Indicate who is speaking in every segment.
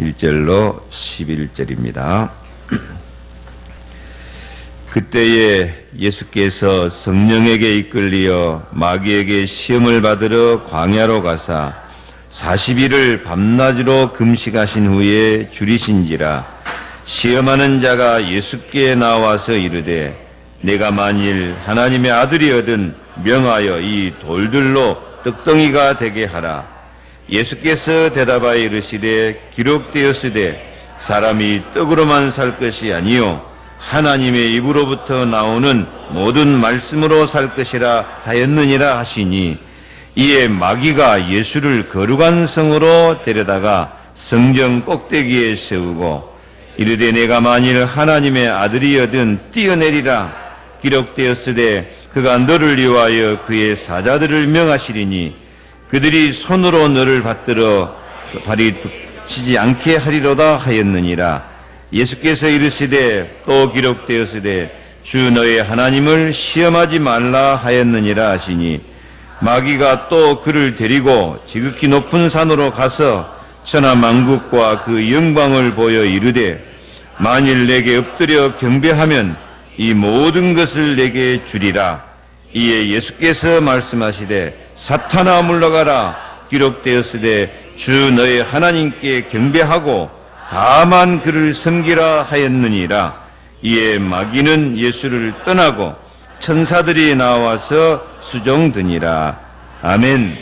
Speaker 1: 1절로 11절입니다. 그때에 예수께서 성령에게 이끌리어 마귀에게 시험을 받으러 광야로 가사 40일을 밤낮으로 금식하신 후에 줄이신지라. 시험하는 자가 예수께 나와서 이르되 내가 만일 하나님의 아들이거든 명하여 이 돌들로 떡덩이가 되게 하라. 예수께서 대답하여 이르시되 기록되었으되 사람이 떡으로만 살 것이 아니요 하나님의 입으로부터 나오는 모든 말씀으로 살 것이라 하였느니라 하시니, 이에 마귀가 예수를 거룩한 성으로 데려다가 성전 꼭대기에 세우고 이르되 내가 만일 하나님의 아들이거든 뛰어내리라. 기록되었으되 그가 너를 위하여 그의 사자들을 명하시리니 그들이 손으로 너를 받들어 발이 치지 않게 하리로다 하였느니라. 예수께서 이르시되 또 기록되었으되 주 너의 하나님을 시험하지 말라 하였느니라 하시니, 마귀가 또 그를 데리고 지극히 높은 산으로 가서 천하만국과 그 영광을 보여 이르되 만일 내게 엎드려 경배하면 이 모든 것을 내게 주리라. 이에 예수께서 말씀하시되 사탄아 물러가라. 기록되었으되 주 너의 하나님께 경배하고 다만 그를 섬기라 하였느니라. 이에 마귀는 예수를 떠나고 천사들이 나와서 수종드니라. 아멘.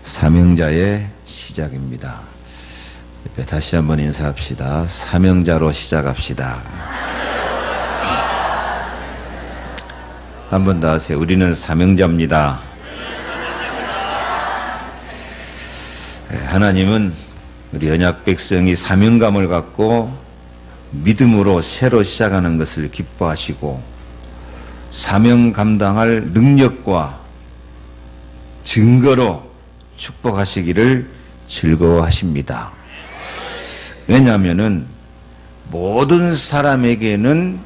Speaker 1: 사명자의 시작입니다. 다시 한번 인사합시다. 사명자로 시작합시다. 한 번 더 하세요. 우리는 사명자입니다. 하나님은 우리 언약 백성이 사명감을 갖고 믿음으로 새로 시작하는 것을 기뻐하시고 사명 감당할 능력과 증거로 축복하시기를 즐거워하십니다. 왜냐하면 모든 사람에게는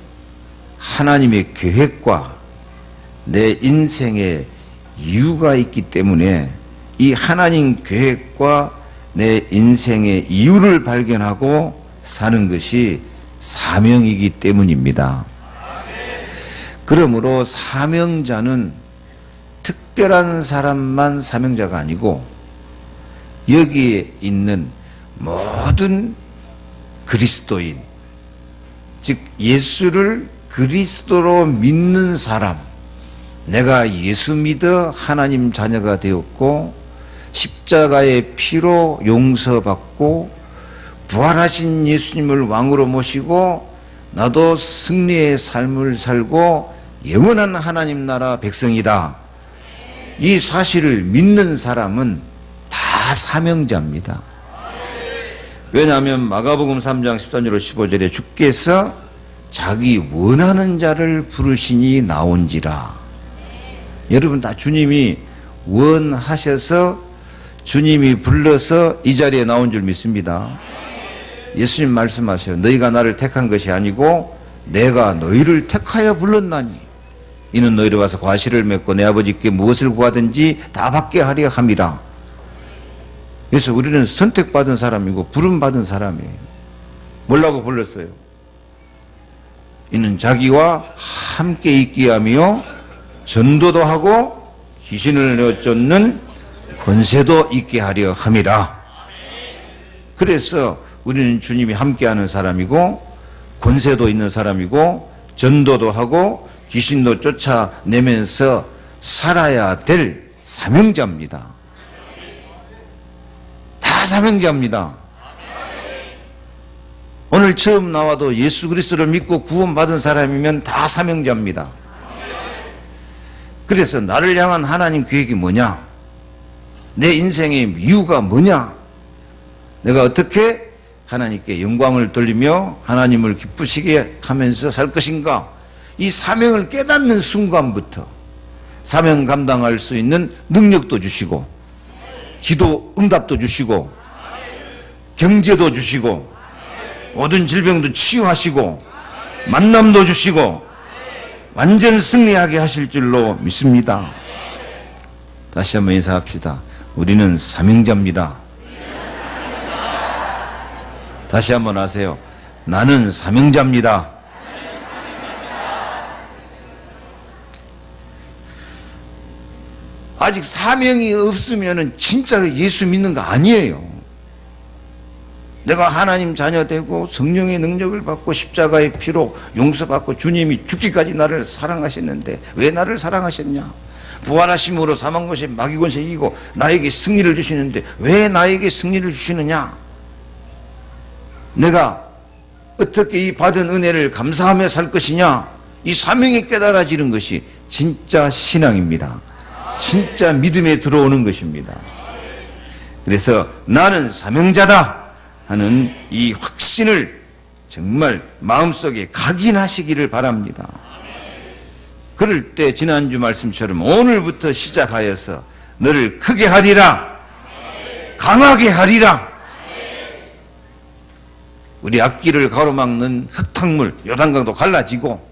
Speaker 1: 하나님의 계획과 내 인생의 이유가 있기 때문에 이 하나님 계획과 내 인생의 이유를 발견하고 사는 것이 사명이기 때문입니다. 그러므로 사명자는 특별한 사람만 사명자가 아니고 여기에 있는 모든 그리스도인, 즉 예수를 그리스도로 믿는 사람, 내가 예수 믿어 하나님 자녀가 되었고 십자가의 피로 용서받고 부활하신 예수님을 왕으로 모시고 나도 승리의 삶을 살고 영원한 하나님 나라 백성이다. 이 사실을 믿는 사람은 다 사명자입니다. 왜냐하면 마가복음 3장 13절로 15절에 주께서 자기 원하는 자를 부르시니 나온지라. 여러분 다 주님이 원하셔서 주님이 불러서 이 자리에 나온 줄 믿습니다. 예수님 말씀하셔요. 너희가 나를 택한 것이 아니고 내가 너희를 택하여 불렀나니 이는 너희로 가서 과실을 맺고 내 아버지께 무엇을 구하든지 다 받게 하려 함이라. 그래서 우리는 선택받은 사람이고 부름받은 사람이에요. 뭐라고 불렀어요? 이는 자기와 함께 있게 하며 전도도 하고 귀신을 내쫓는 권세도 있게 하려 함이라. 그래서 우리는 주님이 함께하는 사람이고 권세도 있는 사람이고 전도도 하고 귀신도 쫓아내면서 살아야 될 사명자입니다. 다 사명자입니다. 오늘 처음 나와도 예수 그리스도를 믿고 구원받은 사람이면 다 사명자입니다. 그래서 나를 향한 하나님 계획이 뭐냐? 내 인생의 이유가 뭐냐? 내가 어떻게 하나님께 영광을 돌리며 하나님을 기쁘시게 하면서 살 것인가? 이 사명을 깨닫는 순간부터 사명 감당할 수 있는 능력도 주시고 기도 응답도 주시고 경제도 주시고 모든 질병도 치유하시고 만남도 주시고 완전 승리하게 하실 줄로 믿습니다. 다시 한번 인사합시다. 우리는 사명자입니다. 다시 한번 하세요. 나는 사명자입니다. 아직 사명이 없으면 진짜 예수 믿는 거 아니에요. 내가 하나님 자녀 되고 성령의 능력을 받고 십자가의 피로 용서받고 주님이 죽기까지 나를 사랑하셨는데 왜 나를 사랑하셨냐? 부활하심으로 사망권세 마귀권세 이기고 나에게 승리를 주시는데 왜 나에게 승리를 주시느냐? 내가 어떻게 이 받은 은혜를 감사하며 살 것이냐? 이 사명이 깨달아지는 것이 진짜 신앙입니다. 진짜 믿음에 들어오는 것입니다. 그래서 나는 사명자다 하는 이 확신을 정말 마음속에 각인하시기를 바랍니다. 그럴 때 지난주 말씀처럼 오늘부터 시작하여서 너를 크게 하리라, 강하게 하리라. 우리 앞길을 가로막는 흙탕물 요단강도 갈라지고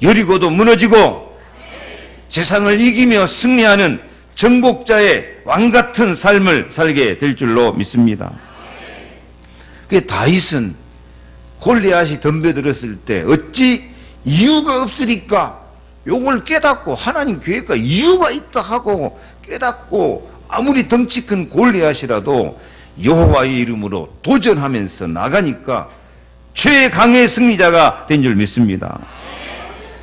Speaker 1: 여리고도 무너지고 세상을 이기며 승리하는 정복자의 왕같은 삶을 살게 될 줄로 믿습니다. 다윗은 골리앗이 덤벼들었을 때 어찌 이유가 없으리까? 요걸 깨닫고 하나님 계획과 이유가 있다 하고 깨닫고 아무리 덩치 큰 골리앗이라도 여호와의 이름으로 도전하면서 나가니까 최강의 승리자가 된 줄 믿습니다.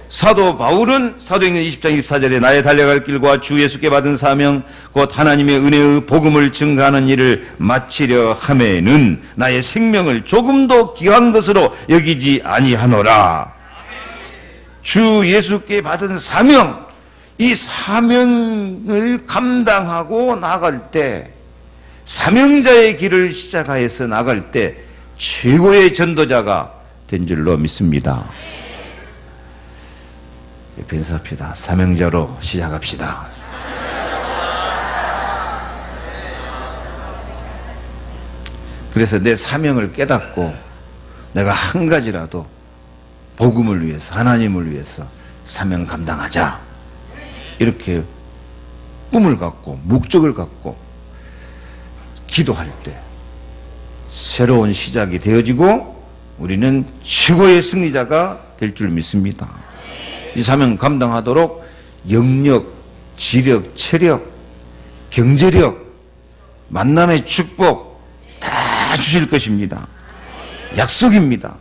Speaker 1: 사도 바울은 사도행전 20장 24절에 나의 달려갈 길과 주 예수께 받은 사명 곧 하나님의 은혜의 복음을 증가하는 일을 마치려 하매는 나의 생명을 조금도 귀한 것으로 여기지 아니하노라. 주 예수께 받은 사명, 이 사명을 감당하고 나갈 때 사명자의 길을 시작하여서 나갈 때 최고의 전도자가 된 줄로 믿습니다. 옆에 인사합시다. 사명자로 시작합시다. 그래서 내 사명을 깨닫고 내가 한 가지라도 복음을 위해서 하나님을 위해서 사명 감당하자 이렇게 꿈을 갖고 목적을 갖고 기도할 때 새로운 시작이 되어지고 우리는 최고의 승리자가 될 줄 믿습니다. 이 사명 감당하도록 영력, 지력, 체력, 경제력, 만남의 축복 다 주실 것입니다. 약속입니다.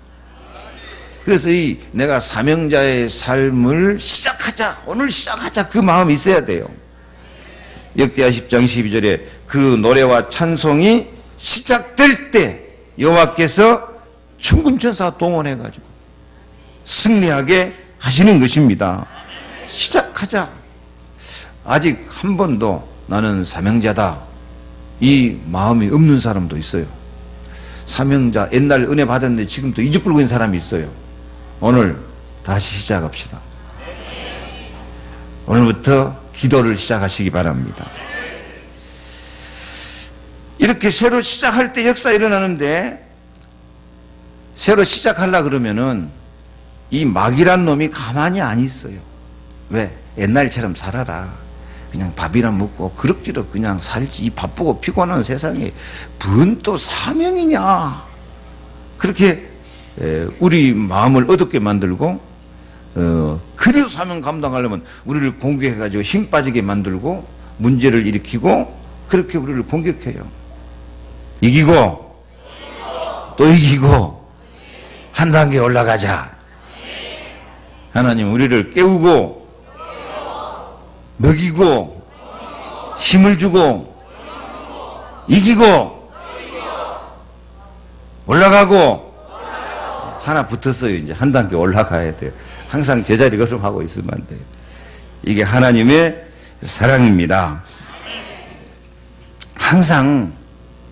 Speaker 1: 그래서 이 내가 사명자의 삶을 시작하자, 오늘 시작하자 그 마음이 있어야 돼요. 역대하 10장 12절에 그 노래와 찬송이 시작될 때 여호와께서 천군천사 동원해가지고 승리하게 하시는 것입니다. 시작하자. 아직 한 번도 나는 사명자다 이 마음이 없는 사람도 있어요. 사명자 옛날 은혜 받았는데 지금도 이죽불고 있는 사람이 있어요. 오늘 다시 시작합시다. 오늘부터 기도를 시작하시기 바랍니다. 이렇게 새로 시작할 때 역사 일어나는데 새로 시작하려 그러면은 이 마귀란 놈이 가만히 안 있어요. 왜? 옛날처럼 살아라. 그냥 밥이나 먹고 그럭저럭 그냥 살지. 이 바쁘고 피곤한 세상에 뭔 또 사명이냐. 그렇게 우리 마음을 어둡게 만들고 그래도 사명 감당하려면 우리를 공격해가지고 힘 빠지게 만들고 문제를 일으키고 그렇게 우리를 공격해요. 이기고 또 이기고 한 단계 올라가자. 하나님 우리를 깨우고 먹이고 힘을 주고 이기고 올라가고 하나 붙었어요. 이제 한 단계 올라가야 돼요. 항상 제자리 걸음하고 있으면 안 돼요. 이게 하나님의 사랑입니다. 항상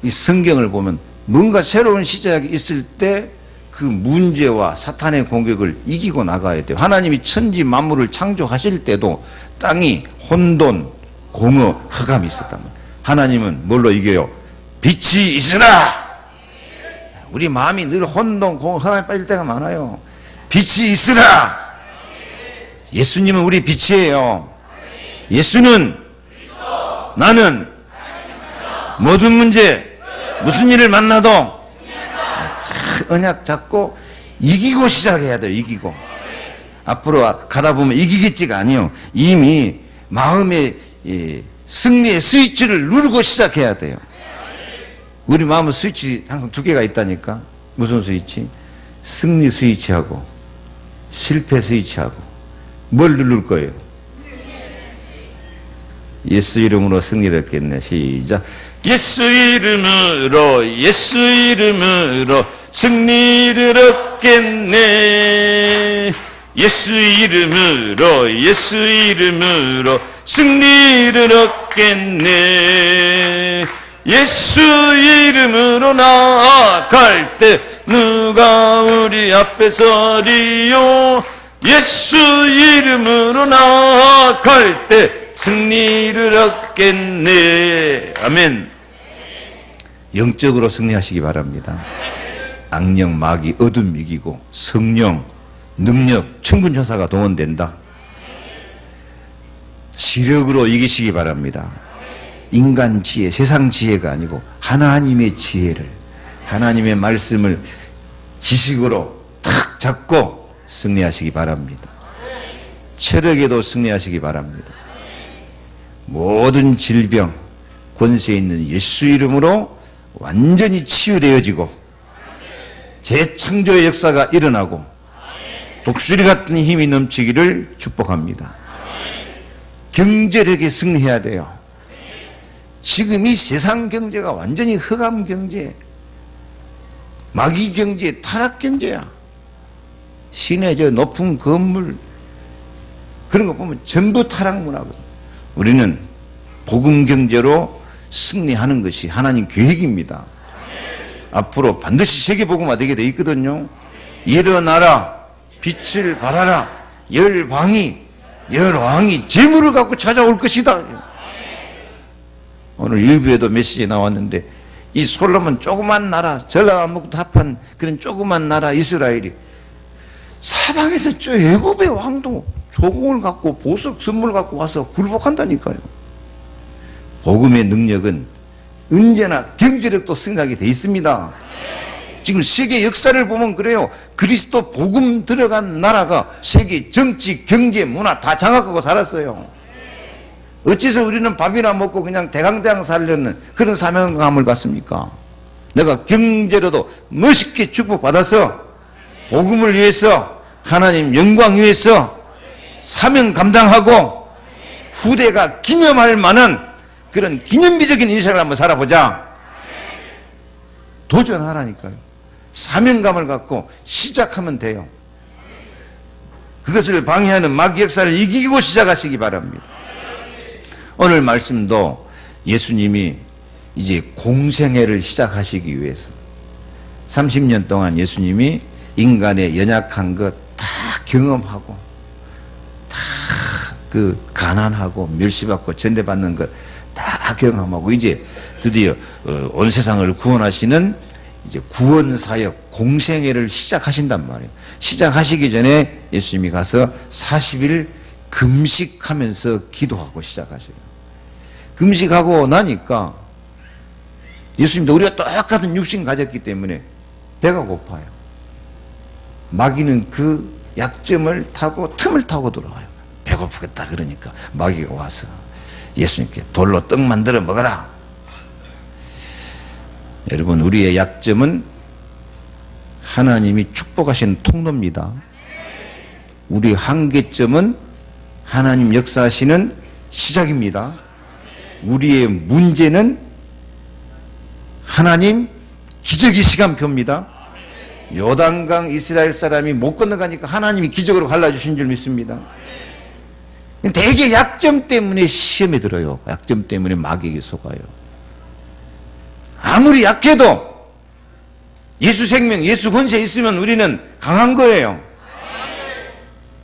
Speaker 1: 이 성경을 보면 뭔가 새로운 시작이 있을 때 그 문제와 사탄의 공격을 이기고 나가야 돼요. 하나님이 천지 만물을 창조하실 때도 땅이 혼돈, 공허, 흑암이 있었단 말이에요. 하나님은 뭘로 이겨요? 빛이 있으라! 우리 마음이 늘 혼돈, 공허, 흑암에 빠질 때가 많아요. 빛이 있으라! 예수님은 우리 빛이에요. 예수는 나는 모든 문제, 무슨 일을 만나도 언약 잡고 이기고 시작해야 돼요. 이기고. 앞으로 가다 보면 이기겠지가 아니요. 이미 마음의 승리의 스위치를 누르고 시작해야 돼요. 우리 마음은 스위치 항상 두 개가 있다니까. 무슨 스위치? 승리 스위치하고 실패 스위치하고. 뭘 누를 거예요? 예수 이름으로 승리를 얻겠네. 시작. 예수 이름으로 예수 이름으로 승리를 얻겠네. 예수 이름으로 예수 이름으로 승리를 얻겠네. 예수 이름으로 나아갈 때 누가 우리 앞에 서리요. 예수 이름으로 나아갈 때 승리를 얻겠네. 아멘. 영적으로 승리하시기 바랍니다. 악령, 마귀, 어둠 이기고 성령, 능력, 천군천사가 동원된다. 지력으로 이기시기 바랍니다. 인간 지혜, 세상 지혜가 아니고 하나님의 지혜를, 하나님의 말씀을 지식으로 탁 잡고 승리하시기 바랍니다. 체력에도 승리하시기 바랍니다. 모든 질병, 권세 있는 예수 이름으로 완전히 치유되어지고 재창조의 역사가 일어나고 독수리 같은 힘이 넘치기를 축복합니다. 경제력에 승리해야 돼요. 지금 이 세상 경제가 완전히 흑암 경제, 마귀 경제, 타락 경제야. 시내 저 높은 건물 그런 거 보면 전부 타락 문화거든. 우리는 복음 경제로 승리하는 것이 하나님 계획입니다. 앞으로 반드시 세계 복음화 되게 돼 있거든요. 일어나라, 빛을 발하라, 열왕이 재물을 갖고 찾아올 것이다. 오늘 일부에도 메시지 나왔는데 이 솔로몬 조그만 나라, 전라남북 합한 그런 조그만 나라 이스라엘이 사방에서 저 애굽의 왕도 조공을 갖고 보석 선물 갖고 와서 굴복한다니까요. 복음의 능력은 언제나 경제력도 승리하게 돼 있습니다. 지금 세계 역사를 보면 그래요. 그리스도 복음 들어간 나라가 세계 정치, 경제, 문화 다 장악하고 살았어요. 어째서 우리는 밥이나 먹고 그냥 대강대강 살려는 그런 사명감을 갖습니까? 내가 경제로도 멋있게 축복받아서 복음을 위해서 하나님 영광 위해서 사명 감당하고 후대가 기념할 만한 그런 기념비적인 인생을 한번 살아보자. 도전하라니까요. 사명감을 갖고 시작하면 돼요. 그것을 방해하는 마귀 역사를 이기고 시작하시기 바랍니다. 오늘 말씀도 예수님이 이제 공생애를 시작하시기 위해서 30년 동안 예수님이 인간의 연약한 것 다 경험하고 다 그 가난하고 멸시받고 전대받는 것 다 경험하고 이제 드디어 온 세상을 구원하시는 이제 구원사역 공생애를 시작하신단 말이에요. 시작하시기 전에 예수님이 가서 40일 금식하면서 기도하고 시작하셔요. 금식하고 나니까 예수님도 우리가 똑같은 육신 가졌기 때문에 배가 고파요. 마귀는 그 약점을 타고 틈을 타고 들어와요. 배고프겠다 그러니까 마귀가 와서 예수님께 돌로 떡 만들어 먹어라. 여러분, 우리의 약점은 하나님이 축복하신 통로입니다. 우리 한계점은 하나님 역사하시는 시작입니다. 우리의 문제는 하나님 기적의 시간표입니다. 요단강 이스라엘 사람이 못 건너가니까 하나님이 기적으로 갈라주신 줄 믿습니다. 되게 약점 때문에 시험에 들어요. 약점 때문에 마귀에게 속아요. 아무리 약해도 예수 생명, 예수 권세 있으면 우리는 강한 거예요.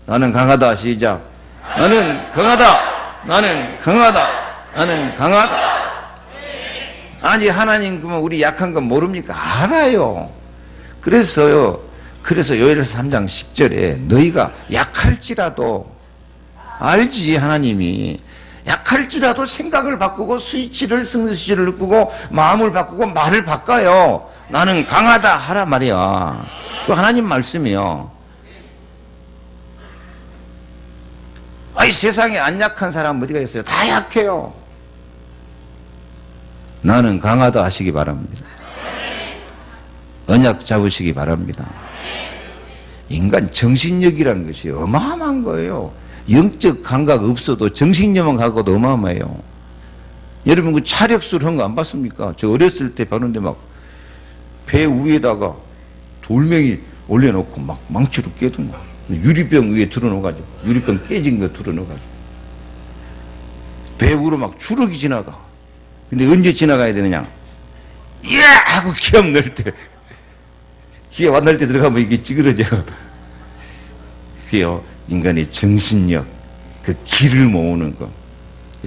Speaker 1: 나는 강하다. 시작. 나는 강하다. 나는 강하다. 나는 강하다. 아니, 하나님 그러면 우리 약한 건 모릅니까? 알아요. 그래서요. 그래서 요엘서 3장 10절에 너희가 약할지라도 알지, 하나님이. 약할지라도 생각을 바꾸고 스위치를, 승리 스위치를 끄고 마음을 바꾸고 말을 바꿔요. 나는 강하다 하라 말이야. 그 하나님 말씀이요. 아이 세상에 안 약한 사람 어디가 있어요? 다 약해요. 나는 강하다 하시기 바랍니다. 언약 잡으시기 바랍니다. 인간 정신력이라는 것이 어마어마한 거예요. 영적 감각 없어도 정신력만 갖고도 어마어마해요. 여러분 그 차력술 한 거 안 봤습니까? 저 어렸을 때 봤는데 막 배 위에다가 돌멩이 올려놓고 막 망치로 깨든 거. 유리병 위에 들어놓아가지고 유리병 깨진 거 들어놓아가지고 배 위로 막 추럭이 지나가. 근데 언제 지나가야 되느냐? 예! 하고 기합 넣을 때 기합 안 넣을 때 들어가면 이게 찌그러져. 그게요 인간의 정신력 그 기를 모으는 거.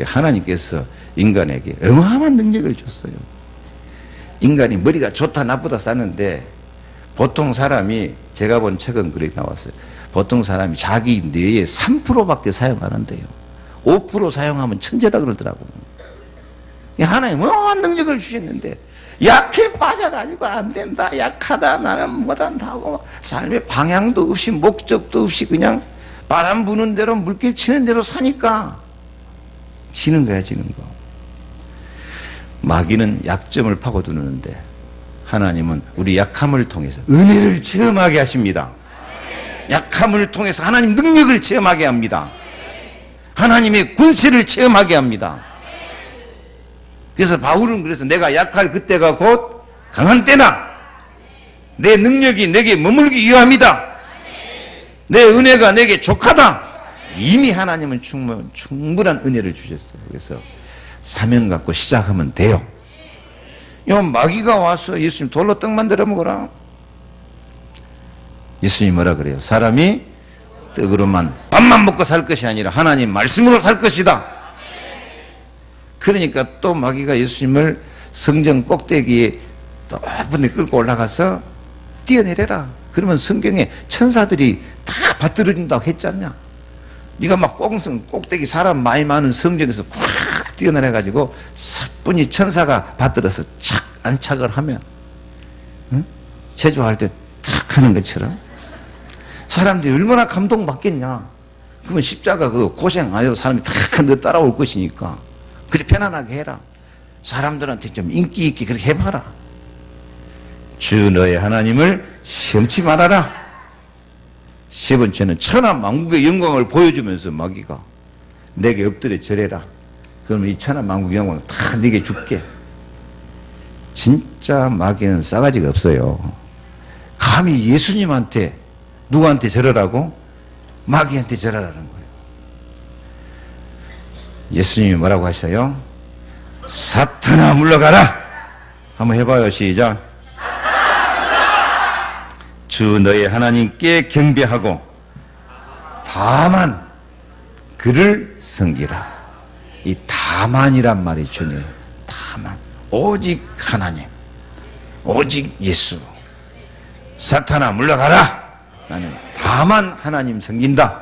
Speaker 1: 하나님께서 인간에게 어마어마한 능력을 줬어요. 인간이 머리가 좋다 나쁘다 싸는데 보통 사람이 제가 본 책은 그렇게 나왔어요. 보통 사람이 자기 뇌의 3%밖에 사용 안 한대요. 5% 사용하면 천재다 그러더라고요. 하나님 어마어마한 능력을 주셨는데 약해 빠져가지고 안 된다 약하다 나는 못한다고 삶의 방향도 없이 목적도 없이 그냥 바람 부는 대로 물길 치는 대로 사니까 지는 거야 지는 거. 마귀는 약점을 파고드는데 하나님은 우리 약함을 통해서 은혜를 체험하게 하십니다. 약함을 통해서 하나님 능력을 체험하게 합니다. 하나님의 군세를 체험하게 합니다. 그래서 바울은 그래서 내가 약할 그때가 곧 강한 때나 내 능력이 내게 머물기 위함이다. 내 은혜가 내게 족하다. 이미 하나님은 충분한 은혜를 주셨어요. 그래서 사명 갖고 시작하면 돼요. 요 마귀가 와서 예수님 돌로 떡 만들어 먹어라. 예수님 뭐라 그래요? 사람이 떡으로만 밥만 먹고 살 것이 아니라 하나님 말씀으로 살 것이다. 그러니까 또 마귀가 예수님을 성전 꼭대기에 높은 데 끌고 올라가서 뛰어내려라. 그러면 성경에 천사들이 다 받들어준다고 했잖냐. 네가 막 꼭대기 사람 많이 많은 성전에서 꽉 뛰어내려가지고 사뿐히 천사가 받들어서 착 안착을 하면 응? 제조할 때 탁 하는 것처럼 사람들이 얼마나 감동받겠냐. 그러면 십자가 그 고생 안 해도 사람이 탁 너 따라올 것이니까 그래 편안하게 해라. 사람들한테 좀 인기 있게 그렇게 해봐라. 주 너의 하나님을 시험치 말아라. 세 번째는 천하 만국의 영광을 보여주면서 마귀가 내게 엎드려 절해라. 그러면 이 천하 만국의 영광을 다 네게 줄게. 진짜 마귀는 싸가지가 없어요. 감히 예수님한테 누구한테 절하라고? 마귀한테 절하라는 거예요. 예수님이 뭐라고 하셔요? 사탄아 물러가라. 한번 해봐요. 시작. 주 너의 하나님께 경배하고 다만 그를 섬기라. 이 다만이란 말이 중요해요. 다만 오직 하나님 오직 예수. 사탄아 물러가라. 나는 다만 하나님 섬긴다.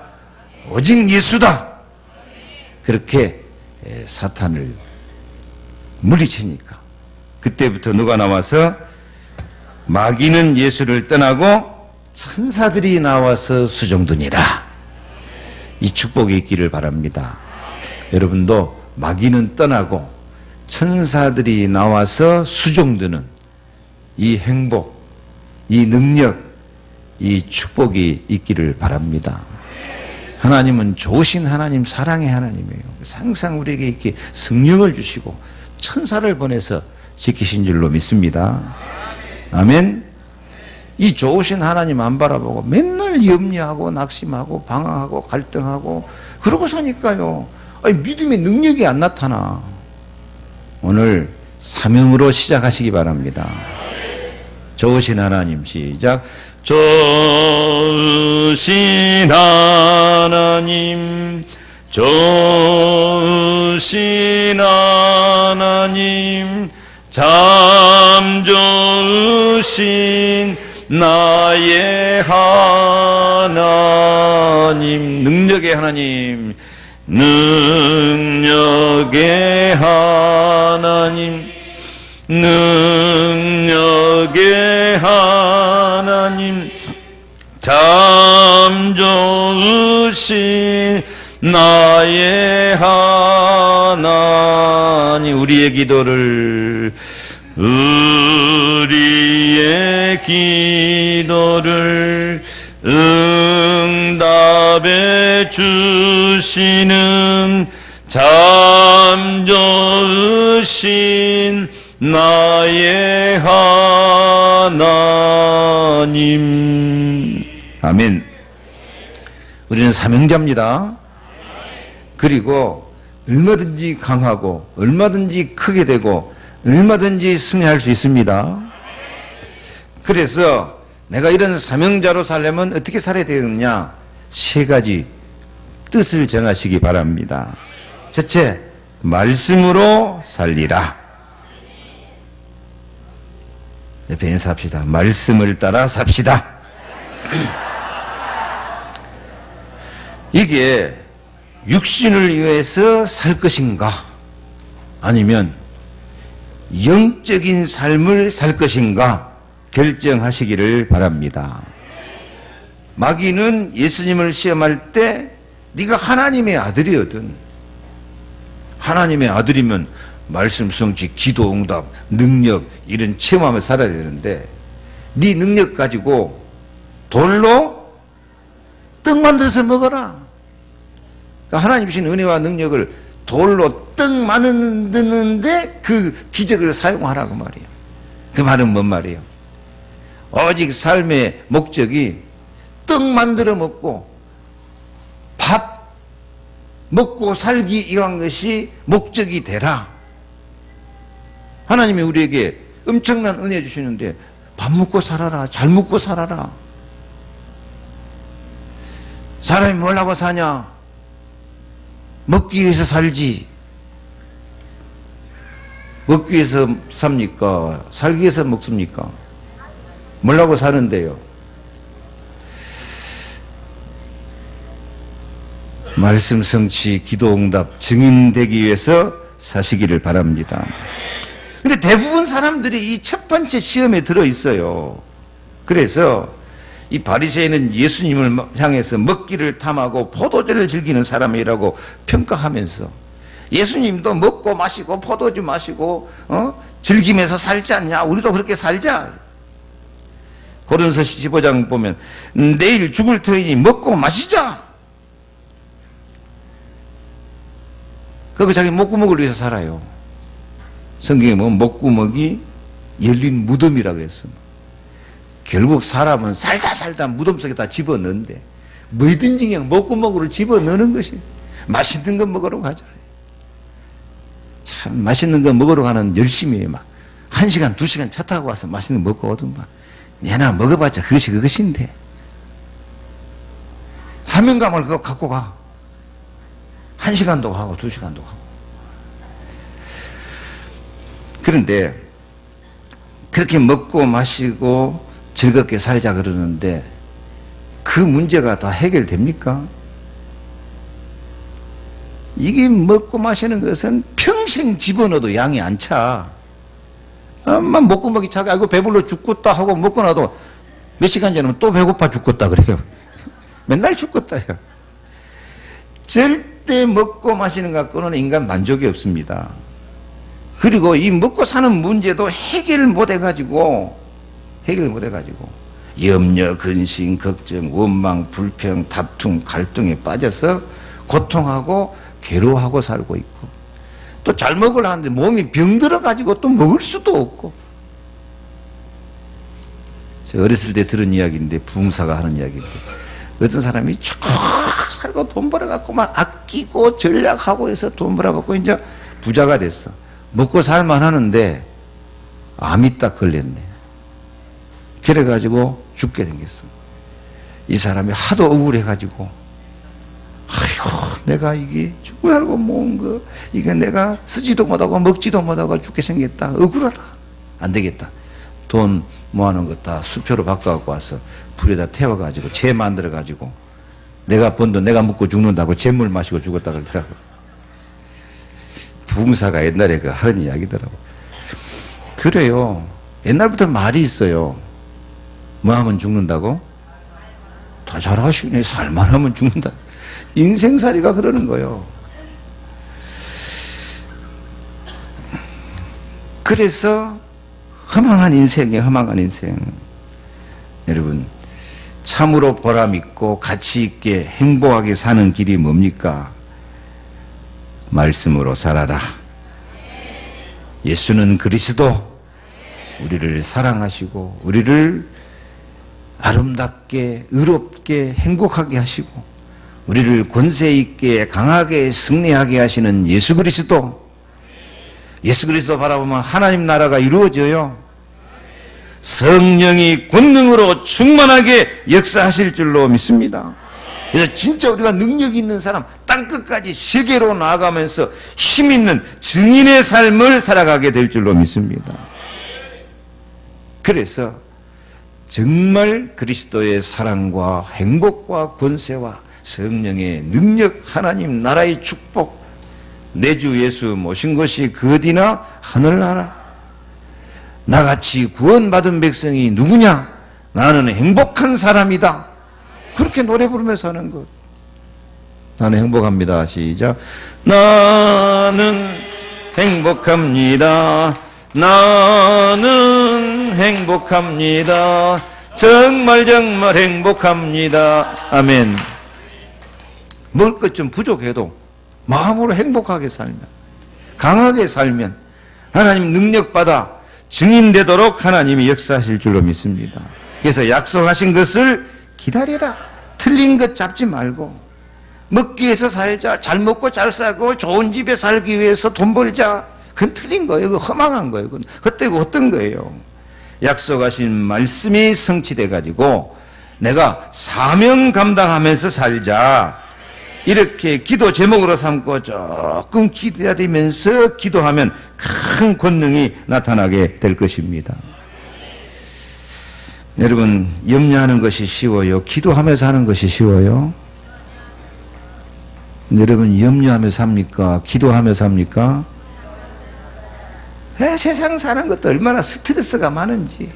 Speaker 1: 오직 예수다. 그렇게 사탄을 물리치니까 그때부터 누가 나와서 마귀는 예수를 떠나고 천사들이 나와서 수종드니라. 이 축복이 있기를 바랍니다. 여러분도 마귀는 떠나고 천사들이 나와서 수종드는 이 행복, 이 능력, 이 축복이 있기를 바랍니다. 하나님은 좋으신 하나님, 사랑의 하나님이에요. 항상 우리에게 이렇게 성령을 주시고 천사를 보내서 지키신 줄로 믿습니다. 아멘. 이 좋으신 하나님 안 바라보고 맨날 염려하고 낙심하고 방황하고 갈등하고 그러고 사니까요. 아니, 믿음의 능력이 안 나타나. 오늘 사명으로 시작하시기 바랍니다. 좋으신 하나님 시작. 좋으신 하나님, 좋으신 하나님, 참 좋으신 나의 하나님, 능력의 하나님, 능력의 하나님, 능력의 자비하게 하나님 참 좋으신 나의 하나님 우리의 기도를 응답해 주시는 참 좋으신 나의 하나님. 아멘. 우리는 사명자입니다. 그리고 얼마든지 강하고 얼마든지 크게 되고 얼마든지 승리할 수 있습니다. 그래서 내가 이런 사명자로 살려면 어떻게 살아야 되느냐? 세 가지 뜻을 정하시기 바랍니다. 첫째, 말씀으로 살리라. 옆에 인사합시다. 말씀을 따라 삽시다. 이게 육신을 위해서 살 것인가? 아니면 영적인 삶을 살 것인가? 결정하시기를 바랍니다. 마귀는 예수님을 시험할 때 네가 하나님의 아들이거든. 하나님의 아들이면 말씀 성취, 기도 응답, 능력 이런 체험하며 살아야 되는데 네 능력 가지고 돌로 떡 만들어서 먹어라. 그러니까 하나님 주신 은혜와 능력을 돌로 떡 만드는데 그 기적을 사용하라고 말이에요. 그 말은 뭔 말이에요? 오직 삶의 목적이 떡 만들어 먹고 밥 먹고 살기 이한 것이 목적이 되라. 하나님이 우리에게 엄청난 은혜 주시는데 밥 먹고 살아라. 잘 먹고 살아라. 사람이 뭘 하고 사냐? 먹기 위해서 살지. 먹기 위해서 삽니까? 살기 위해서 먹습니까? 뭘 하고 사는데요? 말씀 성취, 기도 응답, 증인되기 위해서 사시기를 바랍니다. 근데 대부분 사람들이 이 첫 번째 시험에 들어 있어요. 그래서 이 바리새인은 예수님을 향해서 먹기를 탐하고 포도주를 즐기는 사람이라고 평가하면서 예수님도 먹고 마시고 포도주 마시고 즐기면서 살지 않냐? 우리도 그렇게 살자. 고린도서 15장 보면 내일 죽을 터이니 먹고 마시자. 그거 자기 목구멍을 위해서 살아요. 성경에 보면 목구멍이 열린 무덤이라고 그랬어. 결국 사람은 살다 무덤 속에 다 집어넣는데 뭐든지 그냥 목구멍으로 집어넣는 것이 맛있는 거 먹으러 가자. 참 맛있는 거 먹으러 가는 열심히 막 1시간 2시간 차 타고 와서 맛있는 거 먹고 오던가 내나 먹어봤자 그것인데 사명감을 그거 갖고 가. 1시간도 가고 2시간도 가고. 그런데 그렇게 먹고 마시고 즐겁게 살자 그러는데 그 문제가 다 해결됩니까? 이게 먹고 마시는 것은 평생 집어넣어도 양이 안 차. 먹고 먹기 차가 아이고 배불러 죽겠다 하고 먹고 나도 몇 시간 전에는 또 배고파 죽겠다 그래요. 맨날 죽겠다요. 절대 먹고 마시는 것 갖고는 인간 만족이 없습니다. 그리고 이 먹고 사는 문제도 해결 못 해가지고 염려, 근심, 걱정, 원망, 불평, 다툼, 갈등에 빠져서 고통하고 괴로워하고 살고 있고 또 잘 먹으려 하는데 몸이 병들어가지고 또 먹을 수도 없고. 제가 어렸을 때 들은 이야기인데 부흥사가 하는 이야기인데 어떤 사람이 쭉 살고 돈 벌어갖고 막 아끼고 전략하고 해서 돈 벌어갖고 이제 부자가 됐어. 먹고 살만 하는데 암이 딱 걸렸네. 그래가지고 죽게 생겼어. 이 사람이 하도 억울해가지고 아이고 내가 이게 죽고 살고 모은 거 이게 내가 쓰지도 못하고 먹지도 못하고 죽게 생겼다. 억울하다. 안 되겠다. 돈 모아놓은 거 다 수표로 바꿔갖고 와서 불에다 태워가지고 재 만들어가지고 내가 번 돈 내가 먹고 죽는다고 재물 마시고 죽었다 그러더라고. 부흥사가 옛날에 그 하는 이야기더라고. 그래요. 옛날부터 말이 있어요. 뭐 하면 죽는다고? 다 잘하시네. 살만 하면 죽는다. 인생살이가 그러는 거예요. 그래서 허망한 인생이에요. 허망한 인생. 여러분, 참으로 보람 있고 가치 있게 행복하게 사는 길이 뭡니까? 말씀으로 살아라. 예수는 그리스도, 우리를 사랑하시고 우리를 아름답게 의롭게 행복하게 하시고 우리를 권세 있게 강하게 승리하게 하시는 예수 그리스도. 예수 그리스도 바라보면 하나님 나라가 이루어져요. 성령이 권능으로 충만하게 역사하실 줄로 믿습니다. 그래서 진짜 우리가 능력 있는 사람, 땅끝까지 세계로 나아가면서 힘 있는 증인의 삶을 살아가게 될 줄로 믿습니다. 그래서 정말 그리스도의 사랑과 행복과 권세와 성령의 능력, 하나님 나라의 축복, 내 주 예수 모신 것이 그 어디나 하늘나라. 나같이 구원받은 백성이 누구냐? 나는 행복한 사람이다. 그렇게 노래 부르면서 하는 것. 나는 행복합니다. 시작. 나는 행복합니다. 나는 행복합니다. 정말 정말 행복합니다. 아멘. 먹을 것 좀 부족해도 마음으로 행복하게 살면, 강하게 살면 하나님 능력받아 증인되도록 하나님이 역사하실 줄로 믿습니다. 그래서 약속하신 것을 기다려라. 틀린 것 잡지 말고, 먹기 위해서 살자, 잘 먹고 잘 살고 좋은 집에 살기 위해서 돈 벌자, 그건 틀린 거예요. 그건 허망한 거예요. 그건 헛되고 헛된 거예요. 약속하신 말씀이 성취돼 가지고 내가 사명 감당하면서 살자, 이렇게 기도 제목으로 삼고 조금 기다리면서 기도하면 큰 권능이 나타나게 될 것입니다. 여러분, 염려하는 것이 쉬워요? 기도하면서 하는 것이 쉬워요? 여러분, 염려하면서 삽니까? 기도하면서 합니까? 세상 사는 것도 얼마나 스트레스가 많은지.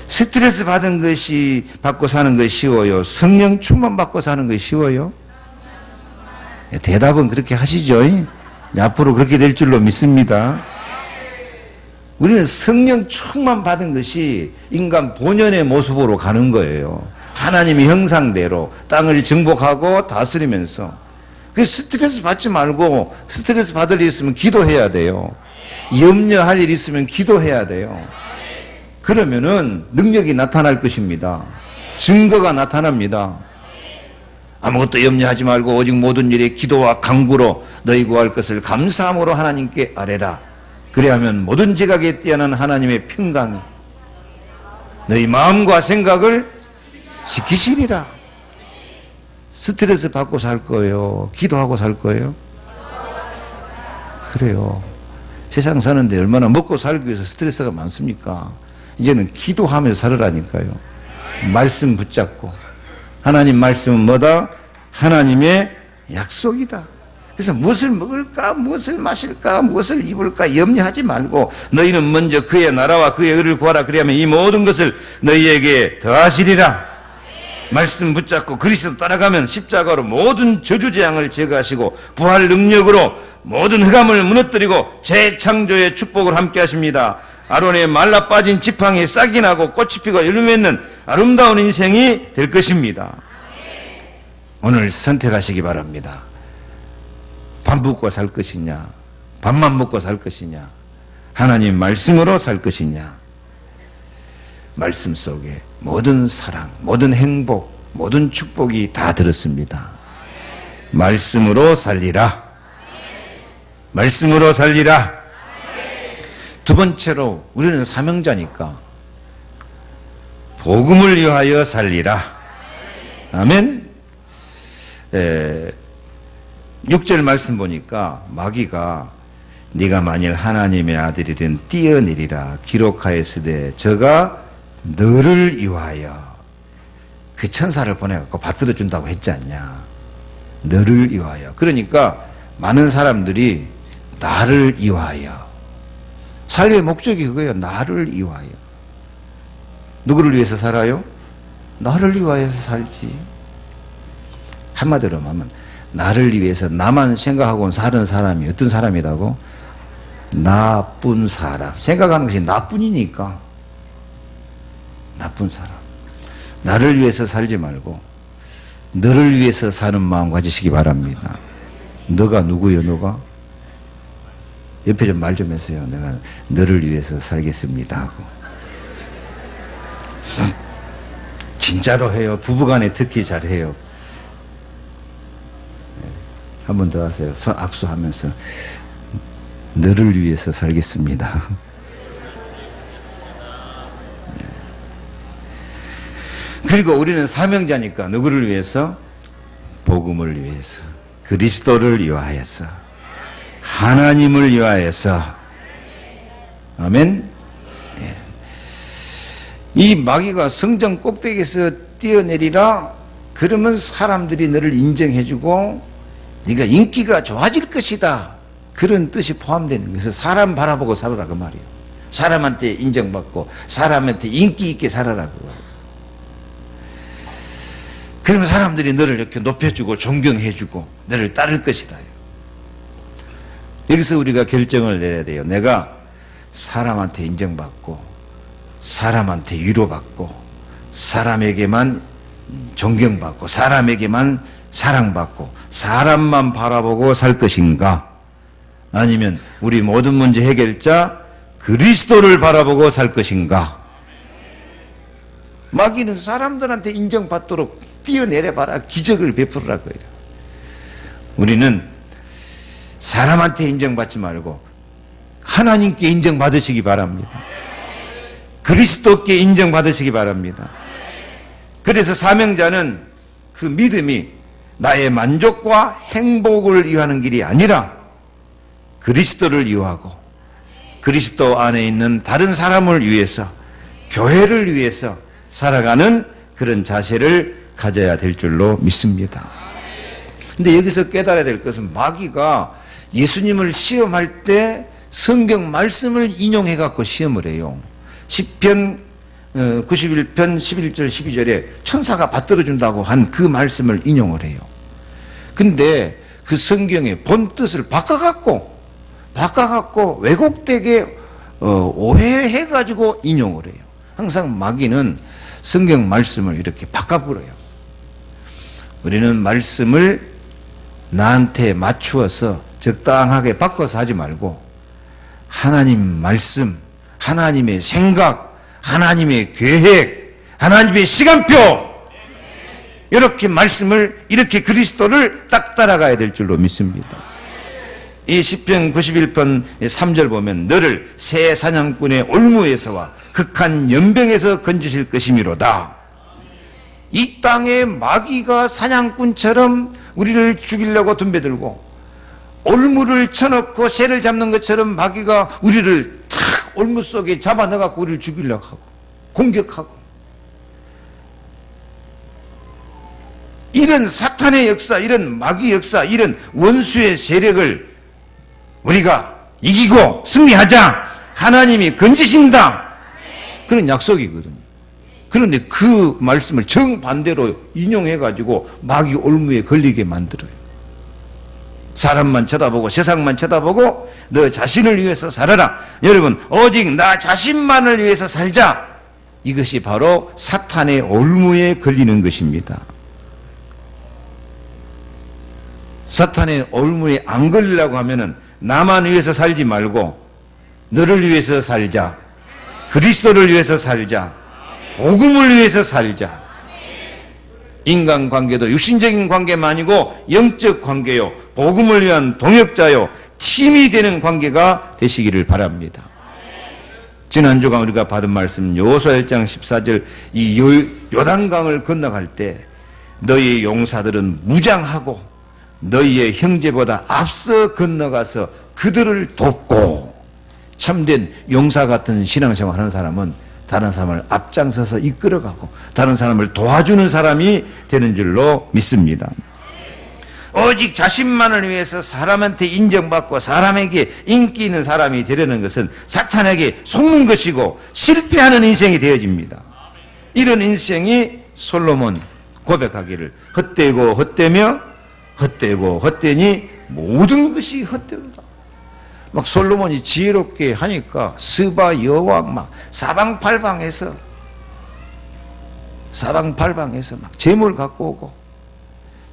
Speaker 1: 스트레스 받은 것이 받고 사는 것이 쉬워요? 성령 충만 받고 사는 것이 쉬워요? 대답은 그렇게 하시죠. 앞으로 그렇게 될 줄로 믿습니다. 우리는 성령 충만 받은 것이 인간 본연의 모습으로 가는 거예요. 하나님의 형상대로 땅을 정복하고 다스리면서. 그 스트레스 받지 말고, 스트레스 받을 일 있으면 기도해야 돼요. 염려할 일 있으면 기도해야 돼요. 그러면은 능력이 나타날 것입니다. 증거가 나타납니다. 아무것도 염려하지 말고 오직 모든 일에 기도와 간구로 너희 구할 것을 감사함으로 하나님께 아뢰라. 그래야 하면 모든 지각에 뛰어난 하나님의 평강이 너희 마음과 생각을 지키시리라. 스트레스 받고 살 거예요? 기도하고 살 거예요? 그래요. 세상 사는데 얼마나 먹고 살기 위해서 스트레스가 많습니까? 이제는 기도하면서 살으라니까요. 말씀 붙잡고. 하나님 말씀은 뭐다? 하나님의 약속이다. 그래서 무엇을 먹을까, 무엇을 마실까, 무엇을 입을까 염려하지 말고 너희는 먼저 그의 나라와 그의 의를 구하라. 그리하면 이 모든 것을 너희에게 더하시리라. 말씀 붙잡고 그리스도 따라가면 십자가로 모든 저주재앙을 제거하시고 부활 능력으로 모든 흑암을 무너뜨리고 재창조의 축복을 함께 하십니다. 아론의 말라 빠진 지팡이에 싹이 나고 꽃이 피고 열매 맺는 아름다운 인생이 될 것입니다. 오늘 선택하시기 바랍니다. 밥 먹고 살 것이냐, 밥만 먹고 살 것이냐, 하나님 말씀으로 살 것이냐. 말씀 속에 모든 사랑, 모든 행복, 모든 축복이 다 들었습니다. 말씀으로 살리라. 말씀으로 살리라. 두 번째로 우리는 사명자니까 복음을 위하여 살리라. 아멘. 6절 말씀 보니까 마귀가 네가 만일 하나님의 아들이든 뛰어내리라 기록하였으되 저가 너를 위하여, 그 천사를 보내갖고 받들어 준다고 했지 않냐. 너를 위하여. 그러니까 많은 사람들이 나를 위하여, 삶의 목적이 그거예요. 나를 위하여. 누구를 위해서 살아요? 나를 위하여서 살지. 한마디로 하면 나를 위해서 나만 생각하고 사는 사람이 어떤 사람이라고? 나쁜 사람. 생각하는 것이 나뿐이니까. 나쁜 사람. 나를 위해서 살지 말고 너를 위해서 사는 마음 가지시기 바랍니다. 너가 누구요? 너가? 옆에 좀 말 좀 해서요. 내가 너를 위해서 살겠습니다 하고. 진짜로 해요. 부부간에 특히 잘해요. 한 번 더 하세요. 손 악수하면서 너를 위해서 살겠습니다. 그리고 우리는 사명자니까 누구를 위해서? 복음을 위해서, 그리스도를 위하여서, 하나님을 위하여서. 아멘. 예. 이 마귀가 성전 꼭대기에서 뛰어내리라 그러면 사람들이 너를 인정해주고 네가 인기가 좋아질 것이다, 그런 뜻이 포함되는 것은 사람 바라보고 살아라 그 말이에요. 사람한테 인정받고 사람한테 인기 있게 살아라고. 그러면 사람들이 너를 이렇게 높여주고 존경해주고 너를 따를 것이다. 여기서 우리가 결정을 내려야 돼요. 내가 사람한테 인정받고 사람한테 위로받고 사람에게만 존경받고 사람에게만 사랑받고 사람만 바라보고 살 것인가, 아니면 우리 모든 문제 해결자 그리스도를 바라보고 살 것인가. 마귀는 사람들한테 인정받도록 뛰어내려봐라, 기적을 베풀으라 거예요. 우리는 사람한테 인정받지 말고 하나님께 인정받으시기 바랍니다. 그리스도께 인정받으시기 바랍니다. 그래서 사명자는 그 믿음이 나의 만족과 행복을 위하는 길이 아니라 그리스도를 위하고 그리스도 안에 있는 다른 사람을 위해서, 교회를 위해서 살아가는 그런 자세를 가져야 될 줄로 믿습니다. 근데 여기서 깨달아야 될 것은 마귀가 예수님을 시험할 때 성경 말씀을 인용해 갖고 시험을 해요. 시편 91편 11절 12절에 천사가 받들어준다고 한 그 말씀을 인용을 해요. 근데 그 성경의 본 뜻을 바꿔갖고 왜곡되게 오해해가지고 인용을 해요. 항상 마귀는 성경 말씀을 이렇게 바꿔버려요. 우리는 말씀을 나한테 맞추어서 적당하게 바꿔서 하지 말고 하나님 말씀, 하나님의 생각, 하나님의 계획, 하나님의 시간표, 이렇게 말씀을, 이렇게 그리스도를 딱 따라가야 될 줄로 믿습니다. 이 시편 91편 3절 보면 너를 새 사냥꾼의 올무에서와 극한 연병에서 건지실 것이미로다. 이 땅에 마귀가 사냥꾼처럼 우리를 죽이려고 덤벼들고 올무를 쳐놓고 새를 잡는 것처럼 마귀가 우리를 탁 올무 속에 잡아 넣어갖고 우리를 죽이려고 하고 공격하고, 이런 사탄의 역사, 이런 마귀 역사, 이런 원수의 세력을 우리가 이기고 승리하자, 하나님이 건지신다, 그런 약속이거든요. 그런데 그 말씀을 정반대로 인용해가지고 마귀 올무에 걸리게 만들어요. 사람만 쳐다보고 세상만 쳐다보고 너 자신을 위해서 살아라. 여러분, 오직 나 자신만을 위해서 살자. 이것이 바로 사탄의 올무에 걸리는 것입니다. 사탄의 올무에 안 걸리려고 하면은 나만 위해서 살지 말고 너를 위해서 살자, 그리스도를 위해서 살자, 복음을 위해서 살자. 인간관계도 육신적인 관계만 아니고 영적 관계요, 복음을 위한 동역자요, 팀이 되는 관계가 되시기를 바랍니다. 지난주가 우리가 받은 말씀 여호수아 1장 14절, 이 요단강을 건너갈 때 너희 용사들은 무장하고 너희의 형제보다 앞서 건너가서 그들을 돕고, 참된 용사 같은 신앙생활 하는 사람은 다른 사람을 앞장서서 이끌어가고 다른 사람을 도와주는 사람이 되는 줄로 믿습니다. 오직 자신만을 위해서 사람한테 인정받고 사람에게 인기 있는 사람이 되려는 것은 사탄에게 속는 것이고 실패하는 인생이 되어집니다. 이런 인생이 솔로몬 고백하기를 헛되고 헛되며 헛되고 헛되니 모든 것이 헛되도다. 막 솔로몬이 지혜롭게 하니까 스바 여왕 막 사방팔방에서 막 재물 갖고 오고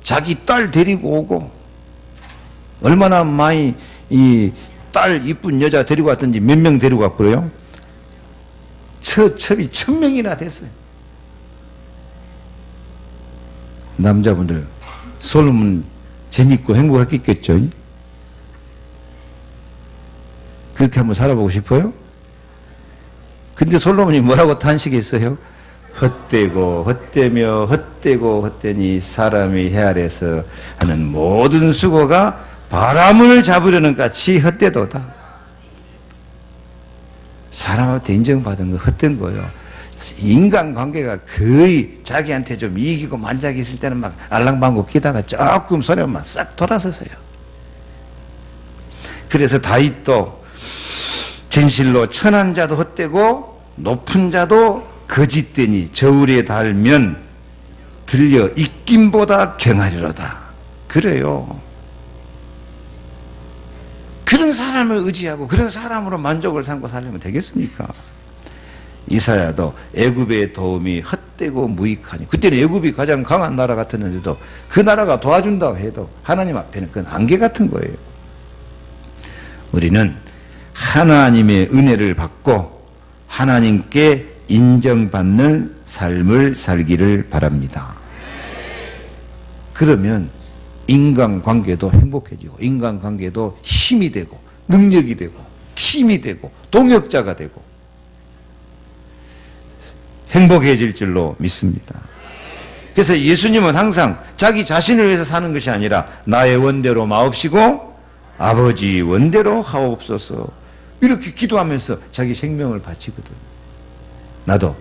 Speaker 1: 자기 딸 데리고 오고 얼마나 많이 이 딸 이쁜 여자 데리고 왔던지 몇 명 데리고 왔고요. 첩이 1000명이나 됐어요. 남자분들 솔로몬 재밌고 행복했겠죠. 그렇게 한번 살아보고 싶어요? 근데 솔로몬이 뭐라고 탄식했어요? 헛되고 헛되며 헛되고 헛되니 사람이 헤아려서 하는 모든 수고가 바람을 잡으려는 같이 헛되도다. 사람한테 인정받은 거 헛된 거예요. 인간관계가 거의 자기한테 좀 이기고 만작이 있을 때는 막 알랑방구 끼다가 조금 손해만 싹 돌아서서요. 그래서 다윗도 진실로 천한 자도 헛되고 높은 자도 거짓되니 저울에 달면 들려 입김보다 경하리로다. 그래요. 그런 사람을 의지하고 그런 사람으로 만족을 삼고 살려면 되겠습니까? 이사야도 애굽의 도움이 헛되고 무익하니, 그때는 애굽이 가장 강한 나라 같았는데도 그 나라가 도와준다고 해도 하나님 앞에는 그건 안개 같은 거예요. 우리는 하나님의 은혜를 받고 하나님께 인정받는 삶을 살기를 바랍니다. 그러면 인간관계도 행복해지고 인간관계도 힘이 되고 능력이 되고 팀이 되고 동역자가 되고 행복해질 줄로 믿습니다. 그래서 예수님은 항상 자기 자신을 위해서 사는 것이 아니라 나의 원대로 마옵시고 아버지 원대로 하옵소서 이렇게 기도하면서 자기 생명을 바치거든. 나도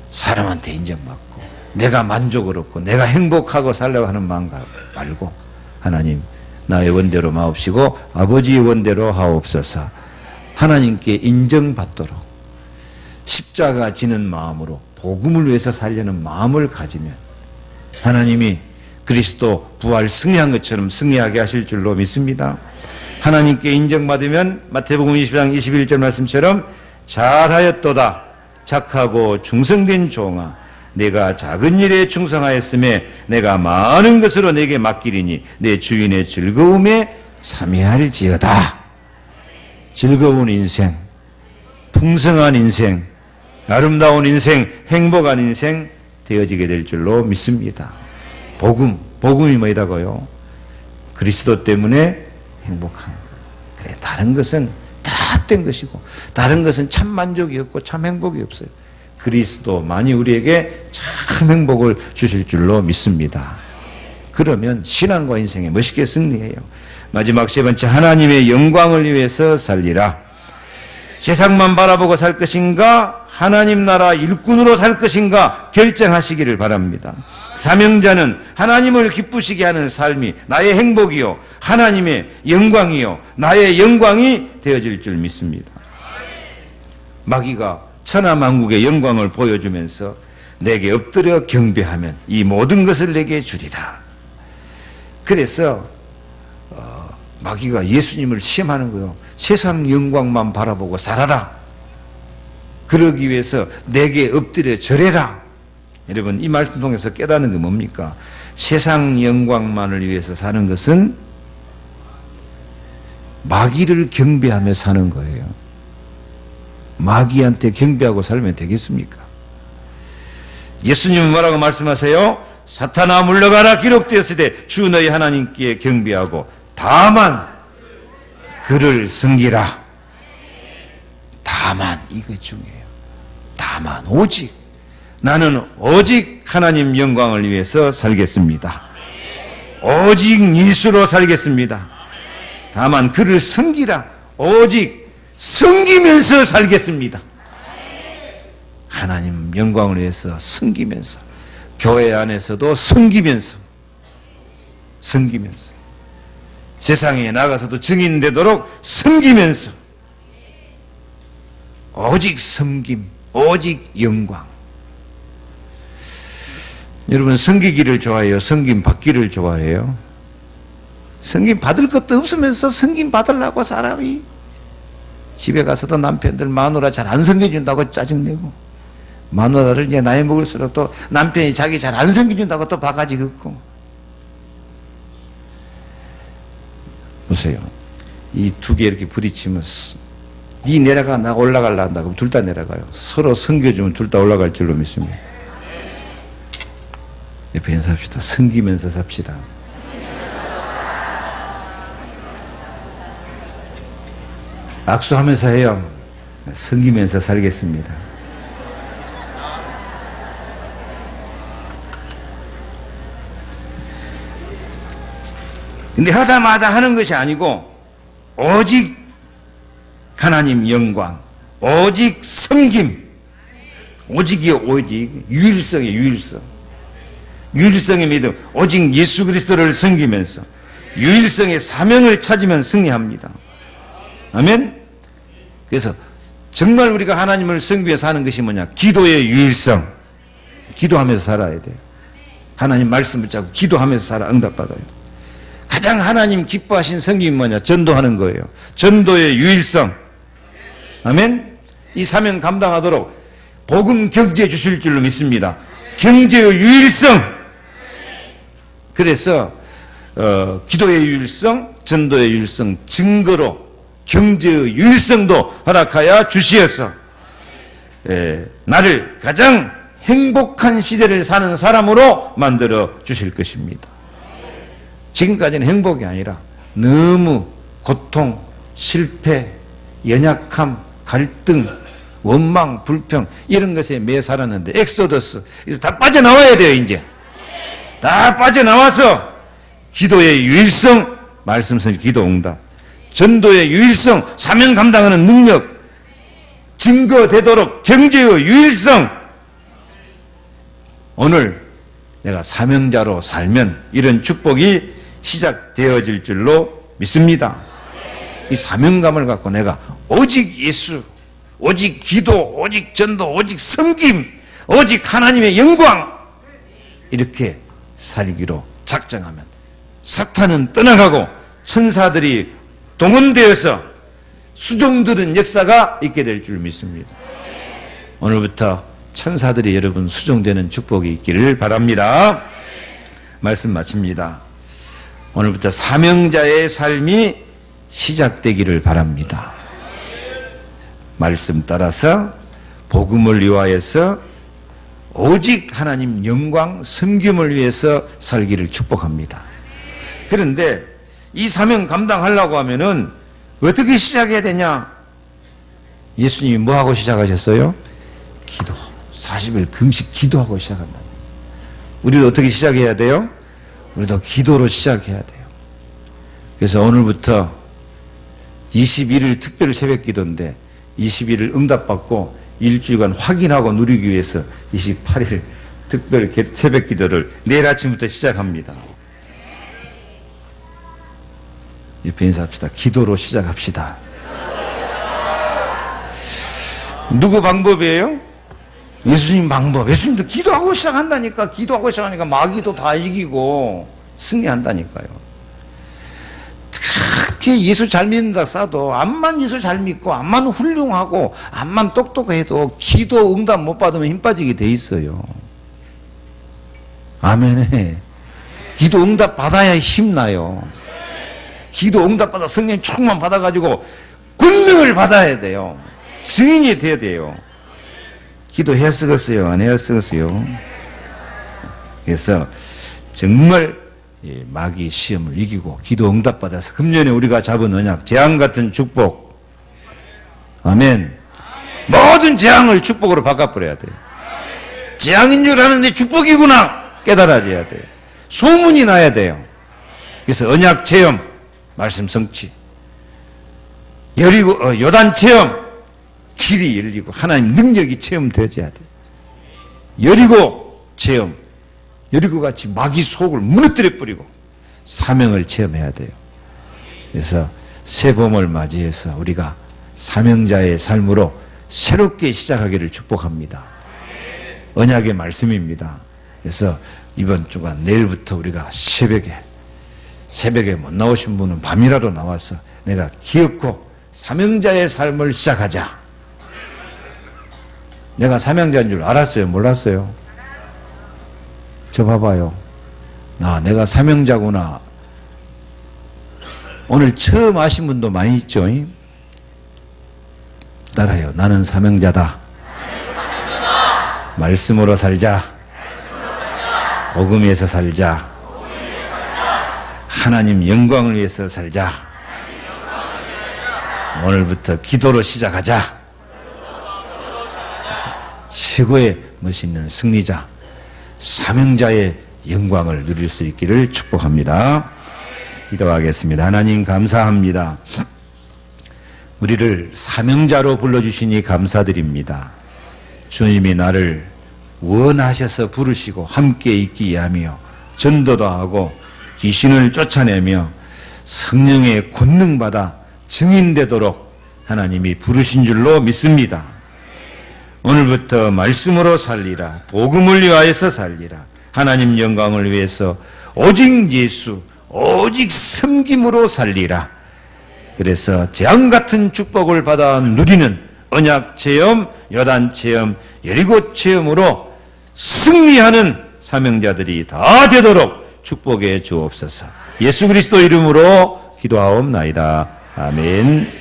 Speaker 1: 사람한테 인정받고 내가 만족을 얻고 내가 행복하고 살려고 하는 마음 말고 하나님 나의 원대로 마옵시고 아버지 원대로 하옵소서 하나님께 인정받도록 십자가 지는 마음으로 복음을 위해서 살려는 마음을 가지면 하나님이 그리스도 부활 승리한 것처럼 승리하게 하실 줄로 믿습니다. 하나님께 인정받으면 마태복음 20장 21절 말씀처럼 잘하였도다 착하고 충성된 종아 내가 작은 일에 충성하였음에 내가 많은 것으로 내게 맡기리니 내 주인의 즐거움에 참여할지어다. 즐거운 인생, 풍성한 인생, 아름다운 인생, 행복한 인생 되어지게 될 줄로 믿습니다. 복음이 뭐이다고요? 그리스도 때문에 행복한 것. 그래, 다른 것은 다 헛된 것이고 다른 것은 참 만족이 없고 참 행복이 없어요. 그리스도만이 우리에게 참 행복을 주실 줄로 믿습니다. 그러면 신앙과 인생에 멋있게 승리해요. 마지막 세 번째, 하나님의 영광을 위해서 살리라. 세상만 바라보고 살 것인가 하나님 나라 일꾼으로 살 것인가 결정하시기를 바랍니다. 사명자는 하나님을 기쁘시게 하는 삶이 나의 행복이요 하나님의 영광이요 나의 영광이 되어질 줄 믿습니다. 마귀가 천하만국의 영광을 보여주면서 내게 엎드려 경배하면 이 모든 것을 내게 주리라. 그래서 마귀가 예수님을 시험하는 거예요. 세상 영광만 바라보고 살아라. 그러기 위해서 내게 엎드려 절해라. 여러분 이 말씀 통해서 깨닫는 게 뭡니까? 세상 영광만을 위해서 사는 것은 마귀를 경배하며 사는 거예요. 마귀한테 경배하고 살면 되겠습니까? 예수님은 뭐라고 말씀하세요? 사탄아 물러가라 기록되었으되 주 너희 하나님께 경배하고 다만 그를 섬기라. 다만 이거 중요해요. 다만 오직 나는 오직 하나님 영광을 위해서 살겠습니다. 오직 예수로 살겠습니다. 다만 그를 섬기라. 오직 섬기면서 살겠습니다. 하나님 영광을 위해서 섬기면서 교회 안에서도 섬기면서 섬기면서 세상에 나가서도 증인되도록 섬기면서 오직 섬김, 오직 영광. 여러분 섬기기를 좋아해요? 섬김 받기를 좋아해요? 섬김 받을 것도 없으면서 섬김 받으려고 사람이 집에 가서도 남편들 마누라 잘 안 섬겨준다고 짜증내고, 마누라를 이제 나이 먹을수록 또 남편이 자기 잘 안 섬겨준다고 또 바가지 긋고. 보세요. 이 두 개 이렇게 부딪히면 네 내려가 나 올라갈라 한다 그럼 둘 다 내려가요. 서로 섬겨주면 둘 다 올라갈 줄로 믿습니다. 옆에 인사합시다. 섬기면서 삽시다. 악수하면서 해요. 섬기면서 살겠습니다. 근데 하자마자 하는 것이 아니고 오직 하나님 영광, 오직 섬김, 오직이요 오직 유일성이에요. 유일성. 유일성의 믿음, 오직 예수 그리스도를 섬기면서 유일성의 사명을 찾으면 승리합니다. 아멘. 그래서 정말 우리가 하나님을 섬기며 사는 것이 뭐냐? 기도의 유일성. 기도하면서 살아야 돼요. 하나님 말씀 붙잡고 기도하면서 살아 응답받아요. 가장 하나님 기뻐하신 섬김이 뭐냐? 전도하는 거예요. 전도의 유일성. 아멘. 이 사명 감당하도록 복음 경제해 주실 줄로 믿습니다. 경제의 유일성. 그래서 기도의 유일성, 전도의 유일성 증거로 경제의 유일성도 허락하여 주시어서 나를 가장 행복한 시대를 사는 사람으로 만들어 주실 것입니다. 지금까지는 행복이 아니라 너무 고통, 실패, 연약함, 갈등, 원망, 불평 이런 것에 매 살았는데 엑소더스 그래서 다 빠져나와야 돼요. 이제 다 빠져나와서 기도의 유일성, 말씀 선지 기도 응답, 전도의 유일성, 사명 감당하는 능력 증거되도록 경제의 유일성. 오늘 내가 사명자로 살면 이런 축복이 시작되어질 줄로 믿습니다. 이 사명감을 갖고 내가 오직 예수, 오직 기도, 오직 전도, 오직 섬김, 오직 하나님의 영광 이렇게 살기로 작정하면 사탄은 떠나가고 천사들이 동원되어서 수종드는 역사가 있게 될 줄 믿습니다. 오늘부터 천사들이 여러분 수종되는 축복이 있기를 바랍니다. 말씀 마칩니다. 오늘부터 사명자의 삶이 시작되기를 바랍니다. 말씀 따라서 복음을 위하여서 오직 하나님 영광 섬김을 위해서 살기를 축복합니다. 그런데 이 사명 감당하려고 하면은 어떻게 시작해야 되냐? 예수님이 뭐하고 시작하셨어요? 기도. 40일 금식 기도하고 시작한다. 우리도 어떻게 시작해야 돼요? 우리도 기도로 시작해야 돼요. 그래서 오늘부터 21일 특별 새벽 기도인데 21일 응답받고 일주일간 확인하고 누리기 위해서 28일 특별 새벽 기도를 내일 아침부터 시작합니다. 옆에 인사합시다. 기도로 시작합시다. 누구 방법이에요? 예수님 방법. 예수님도 기도하고 시작한다니까. 기도하고 시작하니까 마귀도 다 이기고 승리한다니까요. 그렇게 예수 잘 믿는다 싸도 암만 예수 잘 믿고 암만 훌륭하고 암만 똑똑해도 기도 응답 못 받으면 힘 빠지게 돼 있어요. 아멘. 기도 응답 받아야 힘나요. 기도 응답 받아 성령 충만 받아가지고 권능을 받아야 돼요. 증인이 돼야 돼요. 기도해야 쓰겠어요? 안 해야 쓰겠어요? 그래서 정말 마귀 시험을 이기고 기도 응답 받아서 금년에 우리가 잡은 언약 재앙 같은 축복, 아멘. 모든 재앙을 축복으로 바꿔버려야 돼요. 재앙인 줄 아는데 축복이구나 깨달아져야 돼요. 소문이 나야 돼요. 그래서 언약 체험, 말씀 성취, 요단 체험, 길이 열리고 하나님 능력이 체험되어져야 돼요. 여리고 체험, 여리고 같이 마귀 속을 무너뜨려 버리고 사명을 체험해야 돼요. 그래서 새 봄을 맞이해서 우리가 사명자의 삶으로 새롭게 시작하기를 축복합니다. 언약의 말씀입니다. 그래서 이번 주간 내일부터 우리가 새벽에 못 나오신 분은 밤이라도 나와서 내가 기어코 사명자의 삶을 시작하자. 내가 사명자인 줄 알았어요? 몰랐어요? 저 봐봐요. 내가 사명자구나. 오늘 처음 아신 분도 많이 있죠? 따라요. 나는 사명자다. 말씀으로 살자. 복음에서 살자. 하나님 영광을 위해서 살자. 오늘부터 기도로 시작하자. 최고의 멋있는 승리자, 사명자의 영광을 누릴 수 있기를 축복합니다. 기도하겠습니다. 하나님 감사합니다. 우리를 사명자로 불러주시니 감사드립니다. 주님이 나를 원하셔서 부르시고 함께 있기 위하며 전도도 하고 귀신을 쫓아내며 성령의 권능받아 증인되도록 하나님이 부르신 줄로 믿습니다. 오늘부터 말씀으로 살리라. 복음을 위하여서 살리라. 하나님 영광을 위해서 오직 예수, 오직 섬김으로 살리라. 그래서 재앙같은 축복을 받아 누리는 언약 체험, 요단 체험, 여리고 체험으로 승리하는 사명자들이 다 되도록 축복해 주옵소서. 예수 그리스도 이름으로 기도하옵나이다. 아멘.